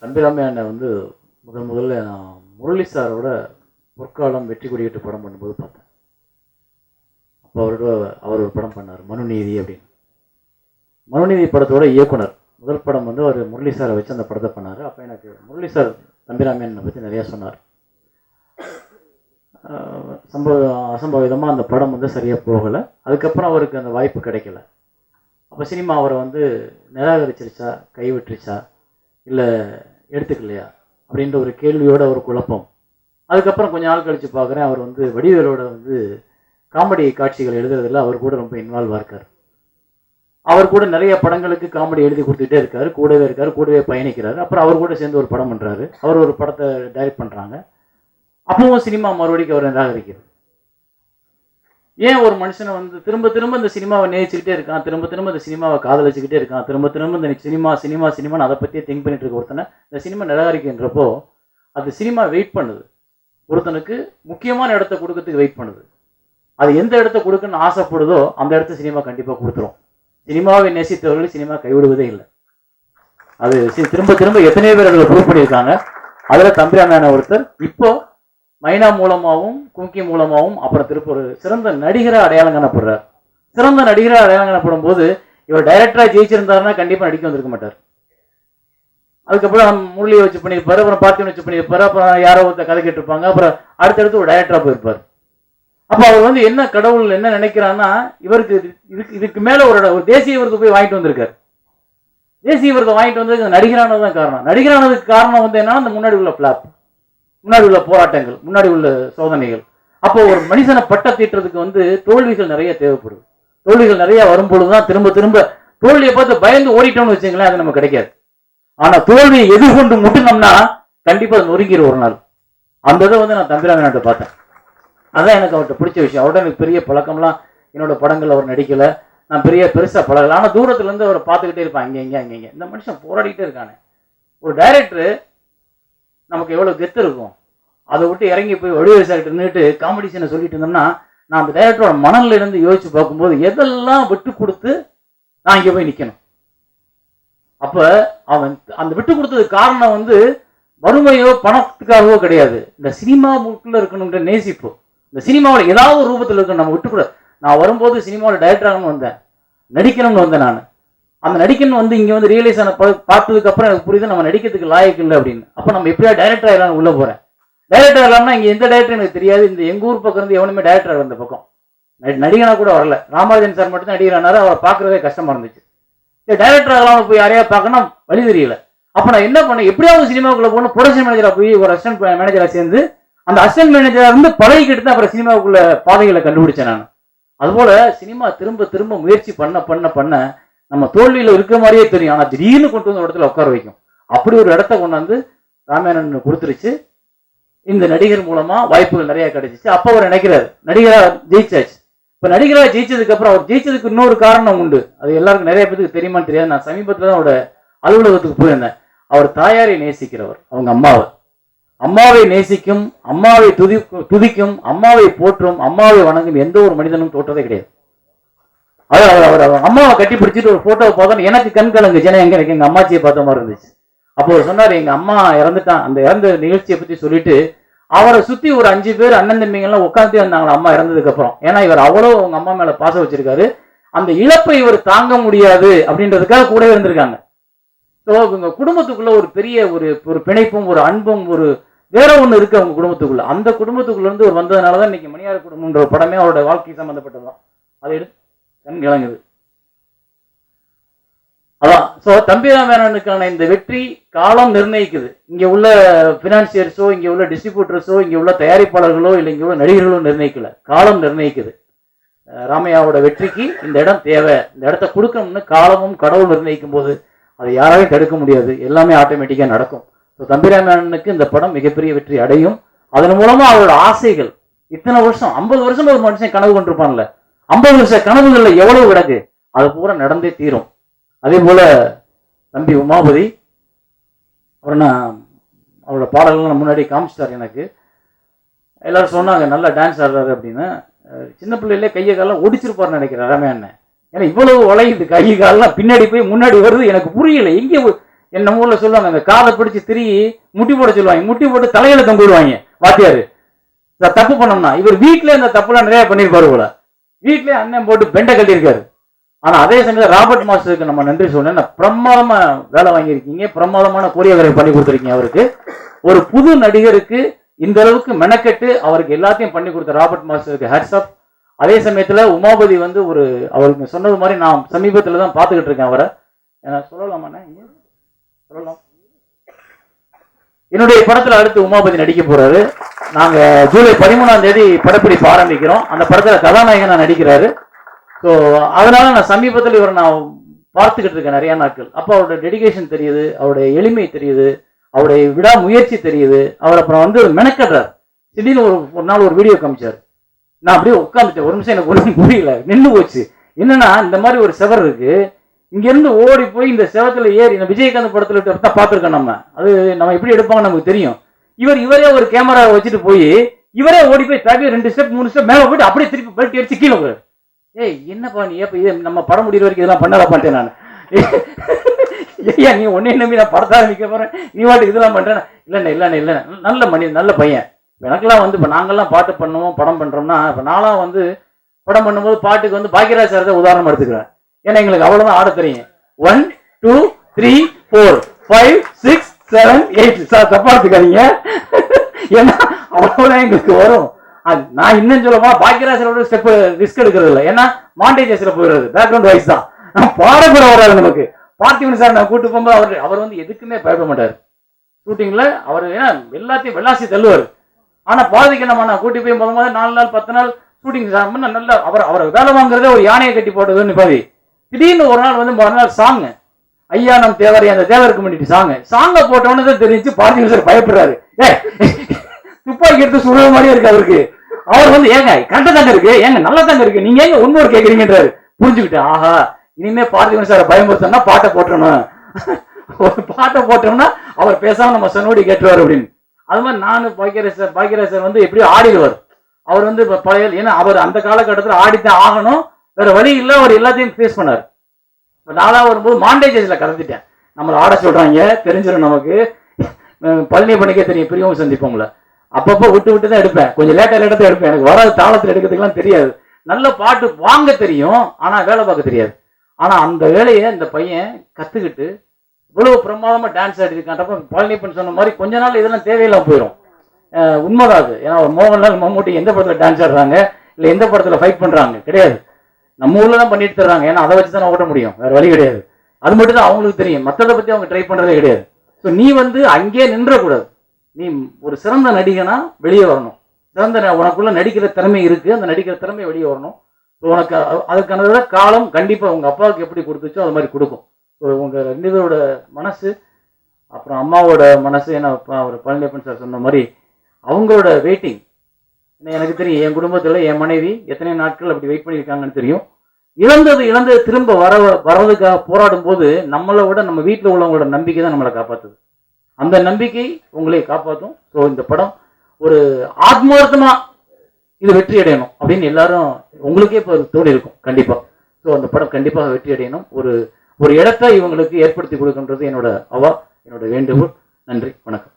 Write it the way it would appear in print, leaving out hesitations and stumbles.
தம்பிராமையா அண்ணன் வந்து முதல்ல நான் முரளி சாரோட பொற்காலம் வெற்றி கொடியிட்டு படம் பண்ணும்போது பார்த்தேன். அப்போ அவர் ஒரு படம் பண்ணார், மனுநீதி அப்படின்னு. மனுநீதி படத்தோட இயக்குனர் முதல் படம் வந்து அவர் முரளி சாரை வச்சு அந்த படத்தை பண்ணார். அப்போ எனக்கு முரளி சார் தம்பிராமையனை பற்றி நிறையா சொன்னார். அசம்பாவிதமாக அந்த படம் வந்து சரியாக போகலை. அதுக்கப்புறம் அவருக்கு அந்த வாய்ப்பு கிடைக்கல. அப்போ சினிமா அவரை வந்து நிராகரிச்சிருச்சா, கைவிட்டுருச்சா, இல்லை எடுத்துக்கலையா அப்படின்ற ஒரு கேள்வியோட ஒரு குழப்பம். அதுக்கப்புறம் கொஞ்ச நாள் கழித்து பார்க்குறேன், அவர் வந்து வடிவேலோட வந்து காமெடி காட்சிகள் எழுதுறதில்ல அவர் கூட ரொம்ப இன்வால்வாக இருக்கார். அவர் கூட நிறைய படங்களுக்கு காமெடி எழுதி கொடுத்துட்டே இருக்காரு, கூடவே இருக்காரு, கூடவே பயணிக்கிறாரு. அப்புறம் அவர் கூட சேர்ந்து ஒரு படம் பண்ணுறாரு, அவர் ஒரு படத்தை டைரக்ட் பண்ணுறாங்க. அப்பவும் சினிமா மறுபடியும் அவர் நிராகரிக்கிறது. ஏன் ஒரு மனுஷனை வந்து திரும்ப திரும்ப இந்த சினிமாவை நேசிச்சுக்கிட்டே இருக்கான், திரும்ப திரும்ப இந்த சினிமாவை காதலிச்சுக்கிட்டே இருக்கான், திரும்ப திரும்ப இந்த சினிமான்னு அதை பற்றியே திங்க் பண்ணிட்டு இருக்க ஒருத்தனை இந்த சினிமா நிராகரிக்கின்றப்போ அது சினிமா வெயிட் பண்ணுது. ஒருத்தனுக்கு முக்கியமான இடத்த கொடுக்கறதுக்கு வெயிட் பண்ணுது. அது எந்த இடத்த கொடுக்குன்னு ஆசைப்படுதோ அந்த இடத்த சினிமா கண்டிப்பாக கொடுத்துரும். சினிமாவை நேசித்தவர்கள் சினிமா கைவிடுவதே இல்லை. அது திரும்ப திரும்ப எத்தனையோ பேர் அதில் ப்ரூவ் பண்ணியிருக்காங்க. அதில் தம்பிராமையான ஒருத்தர் இப்போ மைனா மூலமாகவும் கும்கி மூலமாகவும் அப்புறம் திருப்பூர் சிறந்த நடிகராக அடையாளம் காணப்படுறார். சிறந்த நடிகராக அடையாளம் காணப்படும் போது இவர் டைரக்டராக ஜெயிச்சிருந்தாருன்னா கண்டிப்பாக நடிக்க வந்திருக்க மாட்டார். அதுக்கப்புறம் முரளியை வச்சு பண்ணியிருப்பாரு, அப்புறம் பார்த்திவன் வச்சு பண்ணியிருப்பாரு, அப்புறம் யாரோ ஒருத்தர் கதை கேட்டிருப்பாங்க, அப்புறம் அடுத்தடுத்து ஒரு டைரக்டராக போயிருப்பார். அப்போ அவர் வந்து என்ன கடவுள் என்ன நினைக்கிறான்னா, இவருக்கு இதுக்கு மேலே ஒரு தேசிய விருது போய் வாங்கிட்டு வந்திருக்காரு. தேசிய விருதை வாங்கிட்டு வந்ததுக்கு நடிகரானது தான் காரணம். நடிகரானதுக்கு காரணம் வந்து என்னன்னா, அந்த முன்னாடி உள்ள பிளாப், முன்னாடி உள்ள போராட்டங்கள், முன்னாடி உள்ள சோதனைகள். அப்போ ஒரு மனுஷனை பட்ட தீட்டுறதுக்கு வந்து தோல்விகள் நிறைய தேவைப்படுது. தோல்விகள் நிறைய வரும்பொழுதுதான் திரும்ப திரும்ப தோல்வியை பார்த்து பயந்து ஓடிட்டோம்னு வச்சுங்களேன், அது நமக்கு கிடைக்காது. ஆனா தோல்வியை எதிர்கொண்டு முட்டினோம்னா கண்டிப்பா அது நொறுங்கிற ஒரு நாள். அந்த இதை வந்து நான் தம்பிராமையாட்ட பார்த்தேன். அதான் எனக்கு அவர்கிட்ட பிடிச்ச விஷயம். அவர்கிட்ட எனக்கு பெரிய பழக்கம்லாம், என்னோட படங்கள் அவர் நடிக்கல, நான் பெருசா பழகல. ஆனா தூரத்துல இருந்து அவரை பார்த்துக்கிட்டே இருப்பேன், அங்கே இந்த மனுஷன் போராடிக்கிட்டே இருக்கானே. ஒரு டைரக்டர் நமக்கு எவ்வளவு கெத்து இருக்கும். அதை விட்டு இறங்கி போய் வடிவேல் சார்கிட்ட நின்றுட்டு காம்படிஷனை சொல்லிட்டு இருந்தோம்னா, நான் அந்த டைரக்டரோட மனநில இருந்து யோசிச்சு பார்க்கும்போது எதெல்லாம் விட்டு கொடுத்து நான் இங்கே போய் நிற்கணும். அப்ப அவன் அந்த விட்டு கொடுத்ததுக்கு காரணம் வந்து வறுமையோ பணத்துக்காகவோ கிடையாது. இந்த சினிமாவுக்குள்ள இருக்கணும்ன்ற நேசிப்பு, இந்த சினிமாவில் ஏதாவது ஒரு ரூபத்தில் இருக்கணும். நம்ம விட்டு கூட, நான் வரும்போது சினிமாவில் டைரக்டராகனு வந்தேன், நடிக்கணும்னு வந்தேன். நான் அந்த நடிக்கணும் வந்து இங்கே வந்து ரியலைஸ் ஆன பார்த்ததுக்கு அப்புறம் எனக்கு புரியுது நம்ம நடிக்கிறதுக்கு லாயக்கு இல்லை அப்படின்னு. அப்போ நம்ம எப்படியா டைரக்டர் ஆகலாம் உள்ள போறேன். டைரக்டர் ஆகலாம்னா இங்கே எந்த டைரக்டர் எனக்கு தெரியாது. இந்த எங்க ஊர் பக்கம் இருந்து எவனுமே டைரக்டர் வந்த பக்கம் நடிகனா கூட வரல. ராமராஜன் சார் மட்டும் தான் நடிகரானாரு. அவரை பார்க்கறதே கஷ்டமா இருந்துச்சு. டைரக்டர் ஆகலாம் போய் யாரையா பார்க்கணும் வழி தெரியல. அப்ப நான் என்ன பண்ணேன், எப்படியாவது சினிமாவுக்குள்ள போகணும். ப்ரொடக்ஷன் மேனேஜரா போய் ஒரு அசிஸ்டன்ட் மேனேஜரா சேர்ந்து அந்த அசிஸ்டன்ட் மேனேஜரா இருந்து பழகிக்கிட்டு தான் அப்புறம் சினிமாவுக்குள்ள பாதைகளை கண்டுபிடிச்சேன் நான். அதுபோல சினிமா திரும்ப திரும்ப முயற்சி பண்ண பண்ண பண்ண நம்ம தோல்வியில இருக்க மாதிரியே தெரியும். ஆனா திடீர்னு கொண்டு வந்து இடத்துல உட்கார வைக்கும். அப்படி ஒரு இடத்த கொண்டு வந்து ராமாயணன் கொடுத்துருச்சு. இந்த நடிகர் மூலமா வாய்ப்புகள் நிறைய கிடைச்சிச்சு. அப்ப அவர் நினைக்கிறார் நடிகரா ஜெயிச்சாச்சு. இப்ப நடிகராக ஜெயிச்சதுக்கு அப்புறம் அவர் ஜெயிச்சதுக்கு இன்னொரு காரணம் உண்டு. அது எல்லாருக்கும் நிறைய பேருக்கு தெரியுமான்னு தெரியாது. நான் சமீபத்துல தான் அவரோட அலுவலகத்துக்கு போயிருந்தேன். அவர் தாயாரை நேசிக்கிறவர், அவங்க அம்மாவை நேசிக்கும், அம்மாவை துதிக்கும், அம்மாவை போற்றும், அம்மாவை வணங்கும் எந்த ஒரு மனிதனும் தோற்றதே கிடையாது. அவர் அம்மாவை கட்டி பிடிச்சிட்டு ஒரு போட்டோவை பார்த்தோம், எனக்கு கண் கலங்கு ஜன எனக்கு எங்க அம்மாச்சியை பார்த்த மாதிரி இருந்துச்சு. அப்போ அவர் சொன்னார், எங்க அம்மா இறந்துட்டான். அந்த இறந்த நிகழ்ச்சியை பத்தி சொல்லிட்டு அவரை சுத்தி ஒரு 5 பேர் அண்ணன் தம்பிங்கெல்லாம் உட்காந்துட்டே இருந்தாங்களா அம்மா இறந்ததுக்கு அப்புறம். ஏன்னா இவர் அவ்வளோ அவங்க அம்மா மேல பாசம் வச்சிருக்காரு. அந்த இழப்பை இவர் தாங்க முடியாது அப்படின்றதுக்காக கூட இருந்திருக்காங்க. ஸோ இவங்க குடும்பத்துக்குள்ள ஒரு பெரிய ஒரு பிணைப்பும் ஒரு அன்பும் ஒரு வேற ஒண்ணு இருக்கு அவங்க குடும்பத்துக்குள்ள. அந்த குடும்பத்துக்குள்ள இருந்து ஒரு வந்ததுனாலதான் இன்னைக்கு மணியார் குடும்பம்ன்ற படமே அவரோட வாழ்க்கை சம்பந்தப்பட்டதுதான். அதை எடுத்து கண் கிளங்குது. அதான் ஸோ தம்பிராமையானுக்கான இந்த வெற்றி காலம் நிர்ணயிக்குது. இங்க உள்ள பினான்சியர்ஸோ, இங்க உள்ள டிஸ்ட்ரிபியூட்டர்ஸோ, இங்க உள்ள தயாரிப்பாளர்களோ, இல்லை இங்க உள்ள நடிகர்களோ நிர்ணயிக்கல, காலம் நிர்ணயிக்குது. ராமையாவோட வெற்றிக்கு இந்த இடம் தேவை, இந்த இடத்த கொடுக்கணும்னு காலமும் கடவுள் நிர்ணயிக்கும் போது அதை யாராலையும் தடுக்க முடியாது. எல்லாமே ஆட்டோமேட்டிக்கா நடக்கும். ஸோ தம்பிராமையானுக்கு இந்த படம் மிகப்பெரிய வெற்றி அடையும். அதன் மூலமா அவரோட ஆசைகள் இத்தனை வருஷம் 50 வருஷம் ஒரு மனுஷன் கனவு கொண்டிருப்பான்ல, 50 வருஷ கனவுகள்ல எவ்வளவு கிடக்கு, அது பூரா நடந்தே தீரும். அதே போல தம்பி உமாபதி அப்புறம் நான் அவரோட பாடல்கள் முன்னாடி காமிச்சிட்டார். எனக்கு எல்லாரும் சொன்னாங்க நல்லா டான்ஸ் ஆடுறாரு அப்படின்னு. சின்ன பிள்ளையிலே கையை காலம் ஒடிச்சிருப்பாருன்னு நினைக்கிறேன் ராமையா அண்ணன். ஏன்னா இவ்வளவு உழையுது, கை காலெல்லாம் பின்னாடி போய் முன்னாடி வருது, எனக்கு புரியல. எங்கே நம்ம ஊர்ல சொல்லுவாங்க, அந்த காதை பிடிச்சி திரி முட்டி போட சொல்லுவாங்க, முட்டி போட்டு தலையில தொங்க விடுவாங்க வாத்தியாரு. தப்பு பண்ணோம்னா இவர் வீட்டுல இந்த தப்புலாம் நிறைய பண்ணிருப்பாரு போல. வீட்லயே அண்ணன் போட்டு பெண்டை கட்டியிருக்காரு. ஆனா அதே சமயம் ராபர்ட் மாஸ்டருக்கு நம்ம நன்றி சொன்னேன். பிரமாதமா வேலை வாங்கியிருக்கீங்க, பிரமாதமான கோரியோகிராஃபி பண்ணி கொடுத்துருக்கீங்க. அவருக்கு ஒரு புது நடிகருக்கு இந்த அளவுக்கு மெனக்கெட்டு அவருக்கு எல்லாத்தையும் பண்ணி கொடுத்த ராபர்ட் மாஸ்டருக்கு ஹேட்ஸ் ஆஃப். அதே சமயத்துல உமாபதி வந்து ஒரு அவருக்கு சொன்னது மாதிரி நான் சமீபத்துல தான் பார்த்துக்கிட்டு இருக்கேன் அவரை. சொல்லலாமா? சொல்லலாம். என்னுடைய படத்துல அடுத்து உமாபதி நடிக்க போறாரு. நாங்க ஜூலை 13ஆம் தேதி படப்பிடிப்பு ஆரம்பிக்கிறோம். அந்த படத்துல கதாநாயகனா நடிக்கிறாரு. ஸோ அதனால நான் சமீபத்தில் இவரை நான் பார்த்துக்கிட்டு இருக்கேன் நிறைய நாட்கள். அப்போ அவருடைய டெடிகேஷன் தெரியுது, அவருடைய எளிமை தெரியுது, அவருடைய விடாமுயற்சி தெரியுது. அவர் அப்புறம் வந்து மெனக்கடுறார். திடீர்னு ஒரு நாள் ஒரு வீடியோ காமிச்சார். நான் அப்படியே உட்காந்துட்டேன். ஒரு நிமிஷம் எனக்கு ஒன்றும் புரியல, நின்று போச்சு. என்னன்னா இந்த மாதிரி ஒரு செவர் இருக்கு, இங்க இருந்து ஓடி போய் இந்த செவத்துல ஏறி, இந்த விஜயகாந்த் படத்துல தான் பார்த்துருக்கோம் நம்ம. அது நம்ம எப்படி எடுப்பாங்க நமக்கு தெரியும். இவரே ஒரு கேமரா வச்சுட்டு போய் இவரே ஓடி போய் தவிர 2 ஸ்டெப் 3 ஸ்டெப் மேல போயிட்டு அப்படியே திருப்பி பெல்ட் அடிச்சு கீழே போய், ஏய் என்னப்பா நீ எப்ப இது நம்ம படம் முடிகிற வரைக்கும் இதெல்லாம் பண்ணலாம் பண்ணிட்டேன் நான். ஐயா நீ ஒன்னே நம்பி நான் படத்தை ஆரம்பிக்க போறேன், நீ வாட்டுக்கு இதெல்லாம் பண்றேன். இல்லைண்ணே நல்ல மனிதன், நல்ல பையன். எனக்கெல்லாம் வந்து இப்போ நாங்கள்லாம் பாட்டு பண்ணுவோம் படம் பண்றோம்னா, இப்போ நான்லாம் வந்து படம் பண்ணும்போது பாட்டுக்கு வந்து பாக்கியராஜ் சார் தான் உதாரணம் எடுத்துக்கிறேன். ஏன்னா எங்களுக்கு அவ்வளவுதான் ஆட தெரியும். 1 2 3 4 5 6 7 8 சார் தப்பா எடுத்துக்காதீங்க. ஏன்னா அவ்வளவுதான் எங்களுக்கு வரும். நான் இன்னும் சொல்லப்பா பாக்கியராஜரோட ஸ்டெப் ரிஸ்க் எடுக்கிறது இல்லை. ஏன்னா மாண்டேஜஸ்ல போயிடுறது பேக்ரவுண்ட் வைஸ் தான். பாடக்கூட வராது நமக்கு. பார்த்திபன் சார் நான் கூட்டு போகும்போது அவர் வந்து எதுக்குமே பயப்பட மாட்டார். ஷூட்டிங்ல அவர் ஏன்னா எல்லாத்தையும் வெள்ளாசி தள்ளுவார். ஆனா பாதிக்கு நம்ம நான் கூட்டி போய் முதல் 4 நாள் 10 நாள் ஷூட்டிங் நல்லா அவரை வேலை வாங்குறதே ஒரு யானையை கட்டி போட்டதுன்னு பாதி. திடீர்னு ஒரு நாள் வந்து மறுநாள் சாங் ஐயா நம் தேவரை, அந்த தேவர் கம்யூனிட்டி சாங்க போட்டோன்னு தான் தெரிஞ்சு பார்த்திபன் சார் பயப்படுறாரு. துப்பாக்கி எடுத்து சுடுற மாதிரியே இருக்கு அவருக்கு. அவர் வந்து ஏங்க கண்ட தாங்க இருக்கு, ஏங்க நல்லா தாங்க இருக்கு, நீங்க ஏங்க உண்மை கேட்குறீங்கன்றாரு. புரிஞ்சுக்கிட்டேன், ஆஹா இனிமே பார்த்திபன் சார் பயமுறுத்தோம்னா பாட்டை போட்டணும், பாட்டை போட்டோம்னா அவர் பேசாம நம்ம சொன்னோடி கேட்டுருவார் அப்படின்னு. அது மாதிரி நானும் பாக்கியராஜ் சார் வந்து எப்படியும் ஆடிடுவார். அவர் வந்து பழைய, ஏன்னா அவர் அந்த காலகட்டத்தில் ஆடித்தான் ஆகணும், வேற வழி இல்லை. அவர் எல்லாத்தையும் ஃபேஸ் பண்ணார். நாளாக வரும்போது மாண்டேஜஸ்ல கலந்துட்டேன். நம்மளை ஆட சொல்றாங்க தெரிஞ்சிடும் நமக்கு. பழனி பண்ணிக்கே தெரியும், பிரியவும் சந்திப்போம்ல. அப்பப்போ விட்டு தான் எடுப்பேன், கொஞ்சம் லேட்டா தான் எடுப்பேன். எனக்கு வராது, தாளத்தில் எடுக்கிறதுக்கெல்லாம் தெரியாது. நல்ல பாட்டு வாங்க தெரியும், ஆனா வேலை பார்க்க தெரியாது. ஆனா அந்த வேலையை இந்த பையன் கத்துக்கிட்டு இவ்வளவு பிரமாதமா டான்ஸ் ஆடிருக்கான்றப்ப பழனிப்பன் சொன்ன மாதிரி கொஞ்ச நாள் இதெல்லாம் தேவையில்லாம போயிடும். உண்மைதான் அது. ஏன்னா மோகன்லால் மம்மூட்டி எந்த படத்துல டான்ஸ் ஆடுறாங்க, இல்லை எந்த படத்துல ஃபைட் பண்றாங்க கிடையாது. நம்ம ஊர்ல தான் பண்ணிட்டு தர்றாங்க. ஏன்னா அதை வச்சு தான் ஓட்ட முடியும், வேற வழி கிடையாது. அது மட்டும் தான் அவங்களுக்கு தெரியும், மற்றதை பத்தி அவங்க ட்ரை பண்றதே கிடையாது. ஸோ நீ வந்து அங்கேயே நின்றக்கூடாது. நீ ஒரு சிறந்த நடிகனா வெளியே வரணும். உனக்குள்ள நடிக்கிற திறமை இருக்கு, அந்த நடிக்கிற திறமை வெளியே வரணும். உனக்கு அதுக்கான காலம் கண்டிப்பா உங்க அப்பாவுக்கு எப்படி கொடுத்துச்சோ அது மாதிரி கொடுக்கும். உங்க 2 பேரோட மனசு, அப்புறம் அம்மாவோட மனசு. ஏன்னா அவர் பழனியப்பன் சார் சொன்ன மாதிரி அவங்களோட வெயிட்டிங் எனக்கு தெரியும். என் குடும்பத்துல என் மனைவி எத்தனை நாட்கள் அப்படி வெயிட் பண்ணியிருக்காங்கன்னு தெரியும். இழந்தது திரும்ப வர்றதுக்காக போராடும் போது நம்மளை விட நம்ம வீட்டில் உள்ளவங்களோட நம்பிக்கை தான் நம்மளை காப்பாற்றுது. அந்த நம்பிக்கை உங்களை காப்பாற்றும். ஸோ இந்த படம் ஒரு ஆத்மார்த்தமா இது வெற்றி அடையணும் அப்படின்னு எல்லாரும் உங்களுக்கே இப்போ தோணி இருக்கும் கண்டிப்பா. ஸோ அந்த படம் கண்டிப்பாக வெற்றி அடையணும். ஒரு இடத்தை இவங்களுக்கு ஏற்படுத்தி கொடுக்கின்றது என்னோட என்னோட வேண்டுகோள். நன்றி, வணக்கம்.